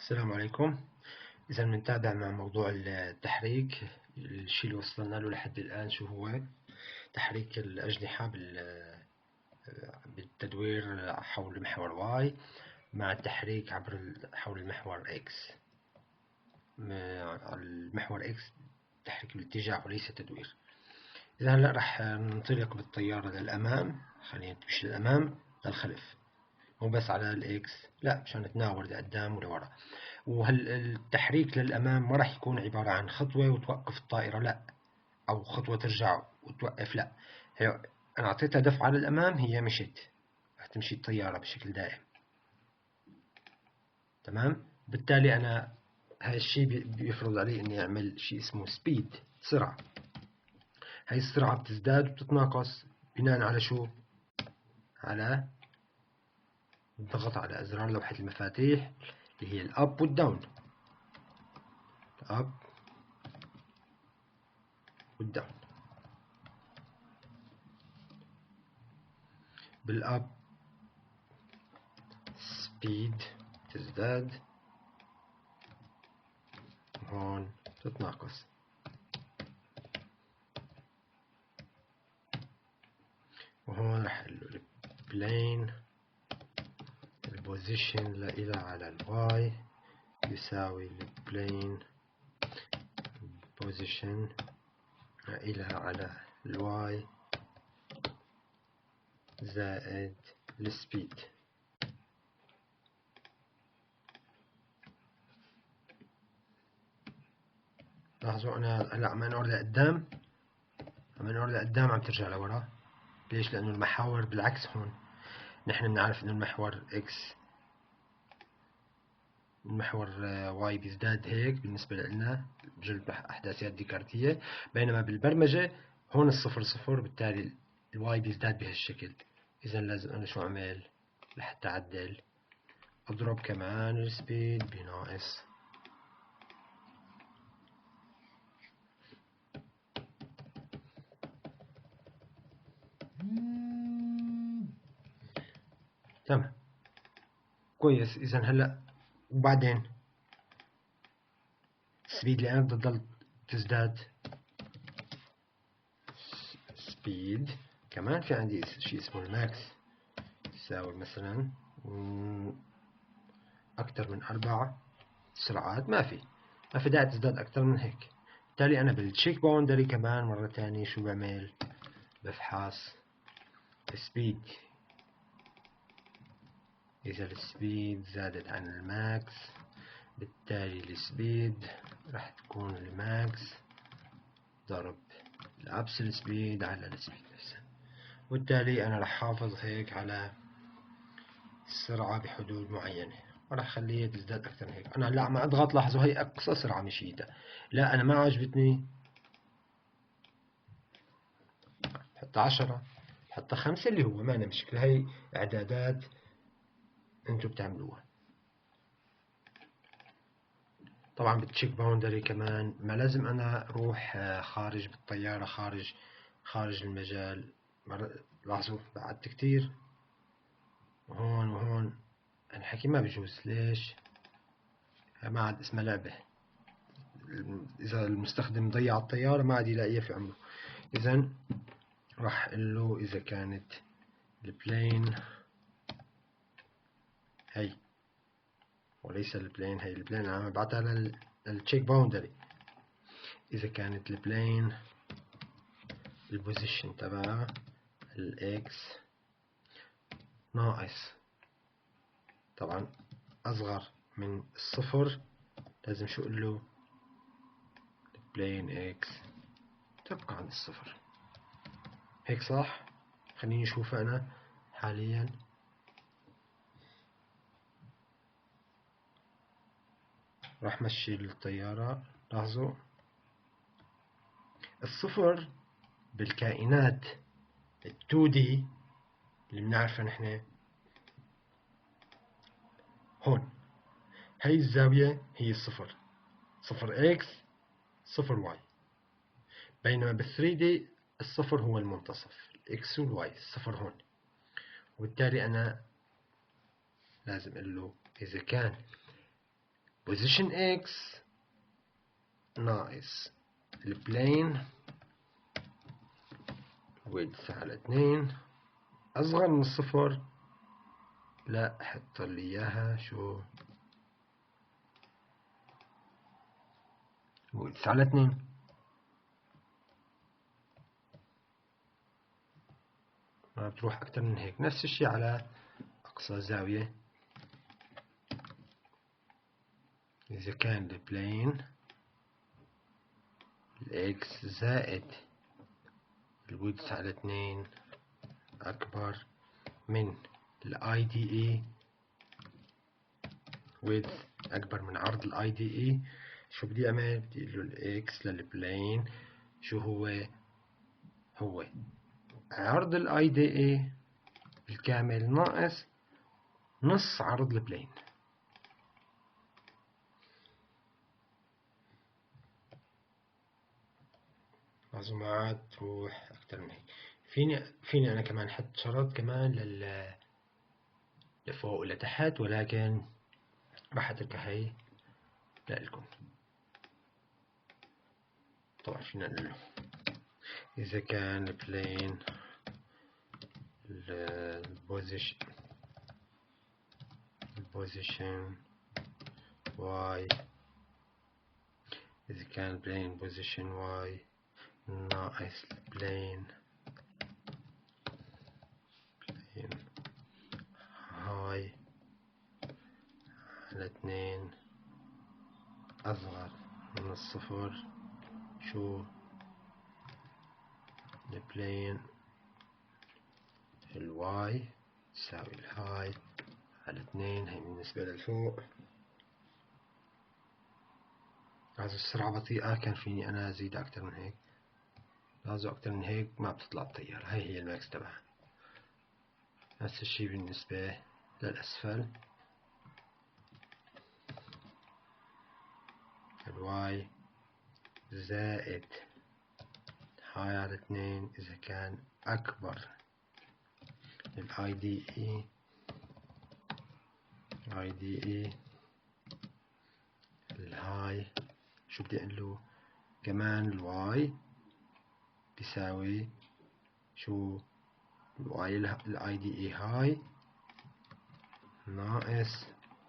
السلام عليكم. إذا بنتابع مع موضوع التحريك. الشيء اللي وصلنا له لحد الآن شو هو؟ تحريك الأجنحة بالتدوير حول محور Y مع التحريك حول المحور X. المحور X تحريك بالاتجاه وليس تدوير. إذا هلا راح ننطلق بالطيارة للأمام، خلينا نمشي للأمام للخلف، مو بس على الإكس، لا، مشان نتناول لقدام ولورا. وهالتحريك للأمام ما راح يكون عبارة عن خطوة وتوقف الطائرة، لا، أو خطوة ترجع وتوقف، لا، هي أنا أعطيتها دفعة للأمام، هي مشت، راح تمشي الطيارة بشكل دائم. تمام؟ بالتالي أنا هاي الشيء بيفرض علي إني أعمل شيء اسمه سبيد، سرعة. هاي السرعة بتزداد وبتتناقص بناء على شو؟ على الضغط على أزرار لوحة المفاتيح اللي هي الأب والداون. الأب والداون. بالأب سبيد تزداد، هون تتناقص. وهون راح اقول البلين البوزيشن لإلى على الواي يساوي البلين بوزيشن لإلى على الواي زائد السبيد. لاحظوا أنا هلا عم انقر لقدام، عم ترجع لورا. ليش؟ لأنه المحاور بالعكس. هون نحن بنعرف إنه المحور إكس، المحور واي بيزداد هيك بالنسبة لنا بجل أحداثيات ديكارتية، بينما بالبرمجة هون الصفر صفر، بالتالي الواي بيزداد بهالشكل. إذا لازم أنا شو أعمل لحتى أعدل؟ أضرب كمان السبيد بناقص. تمام، كويس. إذا هلا وبعدين السبيد لأنها بدها تضل تزداد. سبيد كمان في عندي شيء اسمه الماكس، يساوي مثلا أكثر من 4 سرعات. ما في داعي تزداد أكثر من هيك. بالتالي أنا بالتشيك باوندري كمان مرة تانية شو بعمل؟ بفحص السبيد. إذا السبيد زادت عن الماكس، بالتالي السبيد راح تكون الماكس ضرب الأبسل سبيد على السبيد نفسها، وبالتالي أنا راح حافظ هيك على السرعة بحدود معينة، وراح خليها تزداد أكثر من هيك. أنا لا عم أضغط، لاحظوا هي أقصى سرعة مشيتها، لا أنا ما عجبتني، حتى 10، حتى 5، اللي هو ما أنا مشكلة. هي إعدادات أنتم بتعملوها. طبعا بالتشيك باوندري كمان ما لازم أنا أروح خارج بالطيارة، خارج المجال. لاحظوا بعدت كتير، وهون وهون الحكي ما بيجوز. ليش؟ ما عاد اسمها لعبة. إذا المستخدم ضيع الطيارة ما عاد يلاقيها في عمره. إذا راح أقول له إذا كانت البلين هي، وليس البلين هي، البلين عم ببعتها للتشيك باوندري. إذا كانت البلين البوزيشن تبعها الإكس ناقص، طبعا أصغر من الصفر، لازم شو أقول له؟ البلين إكس تبقى عند الصفر. هيك صح؟ خليني أشوف أنا حاليا. راح مشي الطيارة. لاحظوا الصفر بالكائنات ال2D اللي بنعرفها نحن، هون هي الزاوية هي الصفر، صفر إكس صفر واي. بينما بال3D الصفر هو المنتصف، الإكس والواي، الصفر هون. وبالتالي أنا لازم أقول له إذا كان position x ناقص البلين width على 2 أصغر من الصفر. لا حط لي إياها شو width على 2. ما بتروح أكتر من هيك. نفس الشي على أقصى زاوية. إذا كان البلين الإكس زائد الويدث على 2 أكبر من الآي دي إي، width أكبر من عرض الآي دي إي، شو بدي أعمل؟ بدي أقول له الإكس للبلين شو هو عرض الآي دي إي بالكامل ناقص نص عرض البلين. لازم ما عاد تروح أكتر من هيك. فيني أنا كمان حط شرط كمان لفوق ولتحت، ولكن راح أتركها هي لإلكم. طبعا فينا نقول له إذا كان البلين البوزيشن y، إذا كان البلين بوزيشن y ناقص البلين هاي على 2 أصغر من الصفر، شو البلين الواي تساوي الهاي على 2. هي بالنسبة للفوق. لازم السرعة بطيئة، كان فيني أنا أزيد أكتر من هيك. لازم أكتر من هيك ما بتطلع الطيارة. هي الماكس تبعها. نفس الشي بالنسبة للأسفل. الواي زائد هاي على 2 إذا كان أكبر الاي دي اي الهاي شو بدي اقول له كمان الواي بيساوي شو الواي الاي دي اي هاي ناقص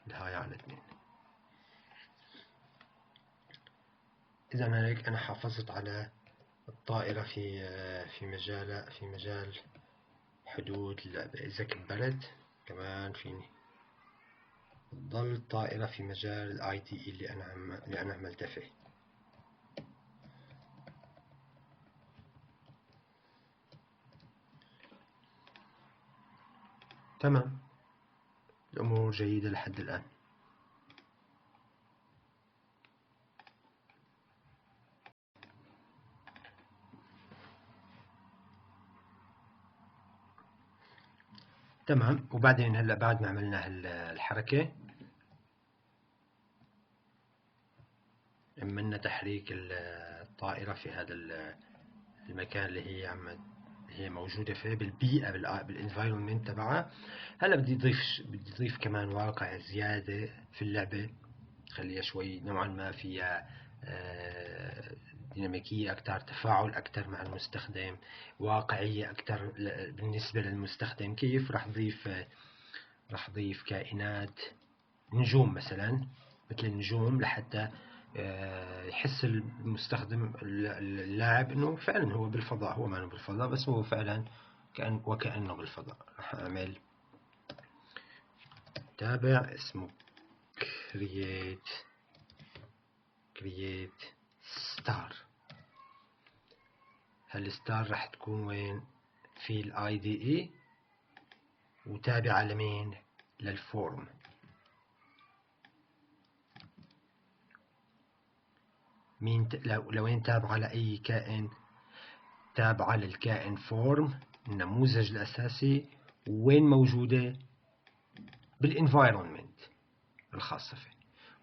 الهاي على 2. إذا هيك أنا حافظت على الطائرة في مجال حدود اللعبة. إذا كبرت كمان فيني تضل الطائرة في مجال الاي دي اي اللي أنا عملتها فيه. تمام، الأمور جيدة لحد الآن. تمام. وبعدين هلا بعد ما عملنا الحركة عملنا تحريك الطائرة في هذا المكان اللي هي موجودة فيه بالبيئة بالانفايرمنت تبعها. هلا بدي اضيف كمان واقع زيادة في اللعبة، خليها شوي نوعا ما فيها ديناميكية أكثر، تفاعل أكثر مع المستخدم، واقعية أكثر بالنسبة للمستخدم. كيف راح أضيف كائنات نجوم مثلا، مثل النجوم، لحتى يحس المستخدم اللاعب انه فعلا هو بالفضاء. هو ما بالفضاء، بس هو فعلا وكأنه بالفضاء. راح اعمل تابع اسمه create star. هالستار راح تكون وين؟ في الاي دي اي، وتابعة لمين؟ للفورم. لوين تابعة لأي كائن؟ تابعة للكائن فورم النموذج الأساسي. وين موجودة؟ بالانفايرمنت الخاصة فيه.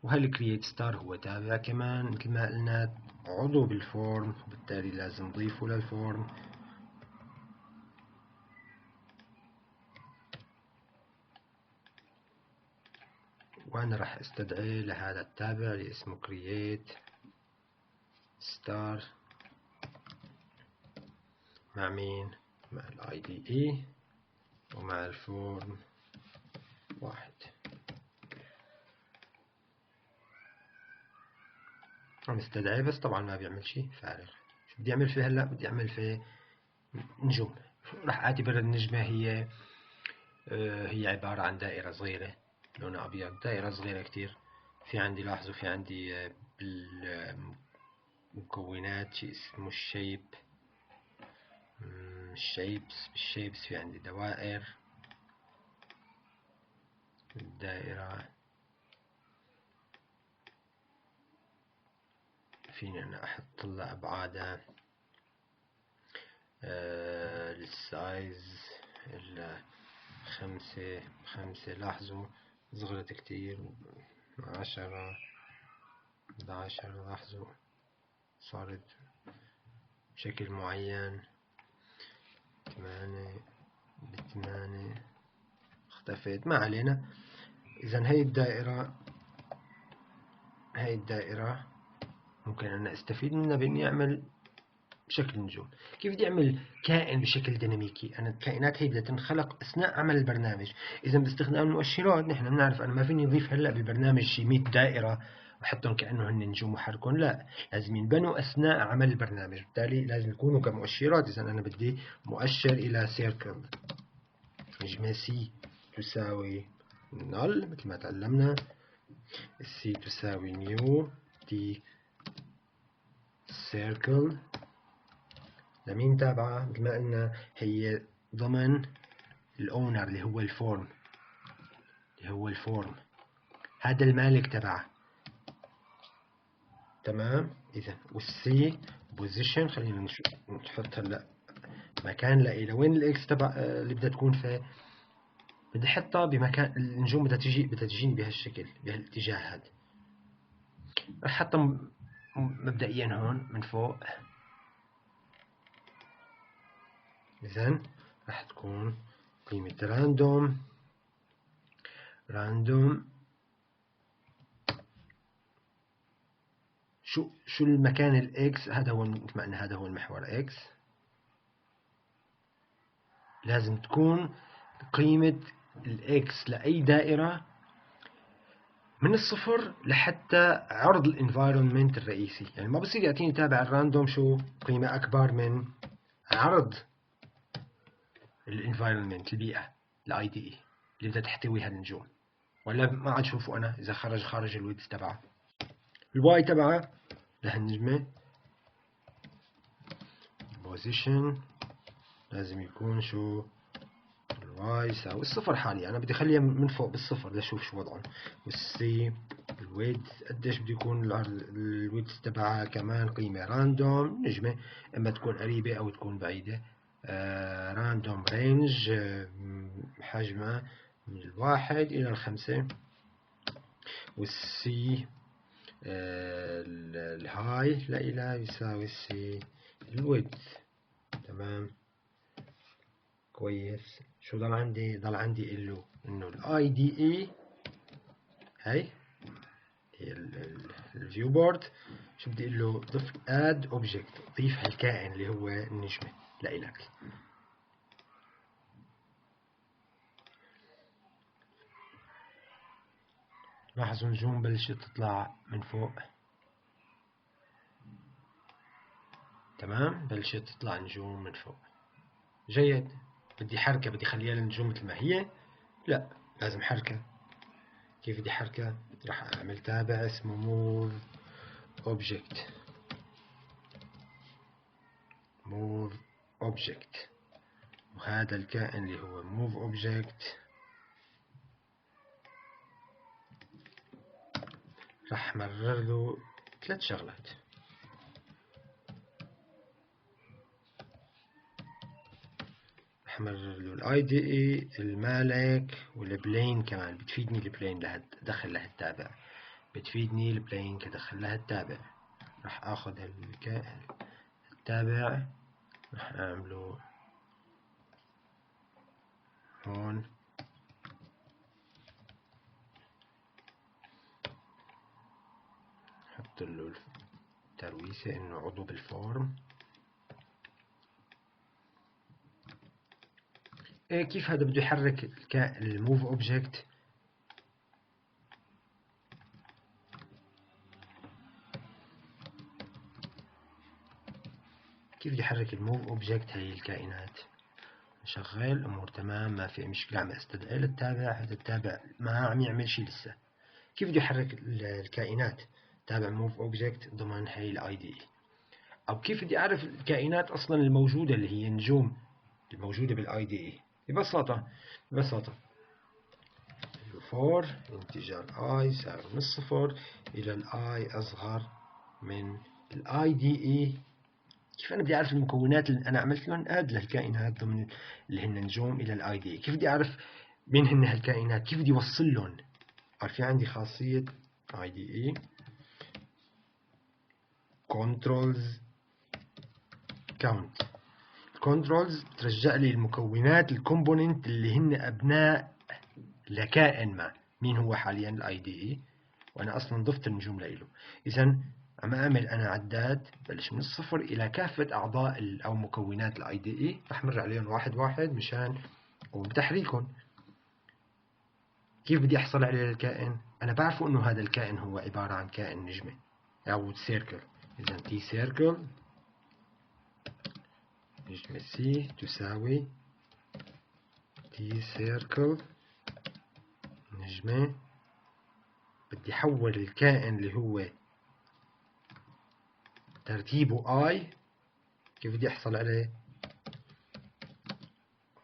وهالكرييت ستار هو تابع كمان مثل ما قلنا عضو بالفورم، وبالتالي لازم نضيفه للفورم. وأنا راح استدعي لهذا التابع اللي اسمه create star مع مين؟ مع ال IDE ومع الفورم واحد. عم استدعي بس طبعا ما بيعمل شيء فارغ. شو بدي أعمل فيه هلا؟ بدي أعمل فيه نجوم. راح أعتبر النجمة هي عبارة عن دائرة صغيرة لونها أبيض، دائرة صغيرة كتير. في عندي لاحظوا في عندي بالمكونات شيء اسمه الشيبس في عندي دوائر. الدائرة فيني أنا أحط لها أبعادها، السايز خمسة. لاحظوا صغرت كتير، 10 11. لاحظوا صارت بشكل معين، 8 ب8 اختفت، ما علينا. إذا هي الدائرة ممكن أنا أستفيد منها بإني أعمل بشكل نجوم. كيف بدي أعمل كائن بشكل ديناميكي؟ أنا الكائنات هي بدها تنخلق أثناء عمل البرنامج. إذا باستخدام المؤشرات نحن بنعرف أنا ما فيني أضيف هلا بالبرنامج شي 100 دائرة وأحطهم كأنه هن نجوم وحركهم، لا، لازم ينبنوا أثناء عمل البرنامج، بالتالي لازم يكونوا كمؤشرات. إذا أنا بدي مؤشر إلى سيركل، نجمة سي تساوي نل مثل ما تعلمنا، السي تساوي نيو تي سيركل. لمين تابعة؟ مثل ما قلنا هي ضمن الأونر اللي هو الفورم، هذا المالك تبعه. تمام. إذا والسي بوزيشن، خلينا نحط هلا مكان لإلها. وين الإكس تبع اللي بدها تكون فيه؟ بدي أحطها بمكان النجوم بدها تجيني بهالشكل، بهالاتجاه هذا. رح أحطها مبدئيا هون من فوق. إذا راح تكون قيمة راندوم شو المكان الإكس. هذا هو مثل ما قلنا، هذا هو المحور إكس. لازم تكون قيمة الإكس لأي دائرة من الصفر لحتى عرض الانفايرمنت الرئيسي. يعني ما بصير يعطيني تابع الراندوم شو قيمة أكبر من عرض الانفايرمنت، البيئة، الاي دي اي اللي بدها تحتوي هالنجوم، ولا ما عاد شوفوا أنا إذا خارج الويدز تبعها. الواي تبعها لهالنجمة بوزيشن لازم يكون شو الواي يساوي الصفر حاليا. أنا بدي أخليها من فوق بالصفر لأشوف شو وضعهم. والسي الويدز قديش بده يكون الويدز تبعها كمان قيمة راندوم، نجمة إما تكون قريبة أو تكون بعيدة. راندوم رينج حجمها من 1 إلى 5. والسي الهاي لإلها يساوي السي الويدز. تمام كويس. شو ضل عندي انه الاي دي اي هي الفيو بورد. شو بدي اقول له؟ ضيف اد اوبجكت، ضيف هالكائن اللي هو النجمه لإلك. لاحظوا النجوم بلشت تطلع من فوق. تمام، بلشت تطلع نجوم من فوق. جيد. بدي حركه، بدي خليها النجوم مثل ما هي؟ لا، لازم حركه. كيف بدي حركه؟ راح اعمل تابع اسمه move object. وهذا الكائن اللي هو move object راح مرر له 3 شغلات. راح مرر له الاي دي اي، المالك، والبلين كمان. بتفيدني البلين دخل لهالتابع، بتفيدني البلين كدخل لهالتابع. راح اخذ التابع، راح اعمله هون نحط له ترويسة إنه عضو بالفورم. كيف هذا بده يحرك الموف اوبجكت؟ كيف بده يحرك الموف اوبجكت هي الكائنات؟ شغال، امور تمام، ما في مشكلة. عم استدعي للتابع، هذا التابع ما عم يعمل شيء لسه. كيف بده يحرك الكائنات؟ تابع موف اوبجكت ضمن هي الاي دي اي. او كيف بدي اعرف الكائنات اصلا الموجودة اللي هي النجوم الموجودة بالاي دي اي؟ ببساطة فور انتجر i يساوي من الصفر إلى الاي أصغر من الاي دي اي. كيف أنا بدي أعرف المكونات اللي أنا عملت لهم آد للكائنات ضمن اللي هن نجوم إلى الاي دي اي؟ كيف بدي أعرف مين هن هالكائنات؟ كيف بدي أوصل لهم؟ في عندي خاصية اي دي اي كنترولز كاونت. الكنترولز بترجع لي المكونات الكومبوننت اللي هن أبناء لكائن ما. مين هو حاليا الاي دي اي، وانا اصلا ضفت النجوم له. اذا عم اعمل انا عداد بلش من الصفر الى كافه اعضاء او مكونات الاي دي اي، رح مر عليهم واحد واحد مشان وبتحريكهم. كيف بدي احصل على الكائن؟ انا بعرف انه هذا الكائن هو عباره عن كائن نجمه او سيركل. اذا تي سيركل نجمه سي تساوي تي سيركل نجمه. بدي احول الكائن اللي هو ترتيبه I. كيف بدي احصل عليه؟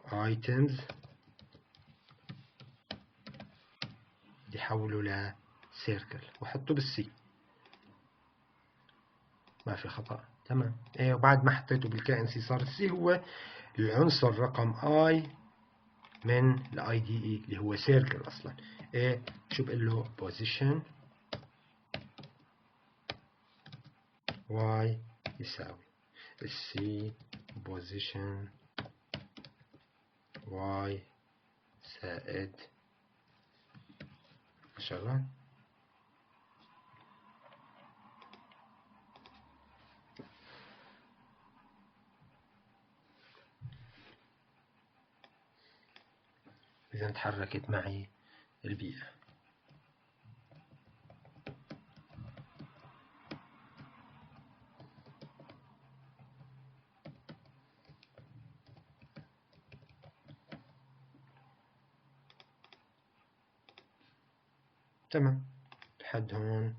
items بدي احوله ل circle واحطه بالسي. ما في خطأ، تمام. وبعد ما حطيته بالكائن سي صار السي هو العنصر رقم I من الاي دي اي اللي هو circle اصلا. شو بقول له؟ position y يساوي السي position y زائد 10. إذا تحركت معي البيئة. تمام لحد هون